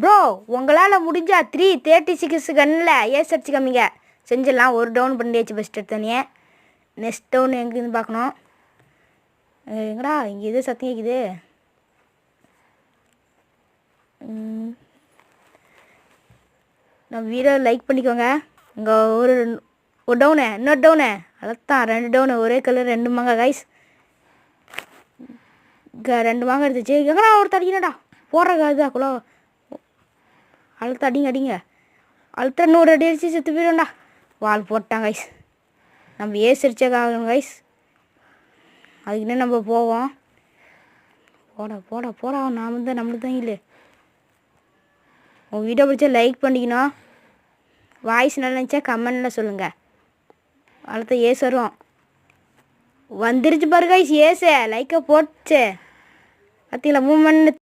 Bro உங்களால் முடிஞ்சா 336 கன்னில் ace அடிச்சு காமிங்க. செஞ்சிடலாம். ஒரு டவுன் பண்ணியாச்சு ஃபஸ்ட் எடுத்தோடனே. நெக்ஸ்ட் டவுன் எங்கேருந்து பார்க்கணும். எங்கடா இங்கே எது சத்தம் கேட்குது. நம்ம வீடியோ லைக் பண்ணிக்கோங்க. இங்கே ஒரு டவுனு, இன்னொரு டவுனு, அதைத்தான் 2 டவுனு, ஒரே கலர் 2 மாங்காய் கைஸ். இங்கே 2 மாங்காய் எடுத்துச்சு. எங்கடா ஒரு தடிக்கணடா போடுற இதா குலோ அழுத்த அடிங்க அழுத்த 100 அடி அடிச்சு செத்து போயிடும்டா. வால் போட்டான் கைஸ். நம்ம ஏஸ் அடிச்சாக ஆகணும் கைஸ். அதுக்குன்னே நம்ம போவோம். போடா நம்மளுக்கு தான் இல்லை. உங்கள் வீடியோ பிடிச்சா லைக் பண்ணிக்கணும். வாய்ஸ் நல்லா இருந்துச்சா கமெண்டில் சொல்லுங்கள். அடுத்த ஏஸ் வரும். வந்துருச்சு பாரு கைஸ் ஏஸு லைக்கை போட்டுச்சு. பார்த்தீங்களா மூமெண்ட்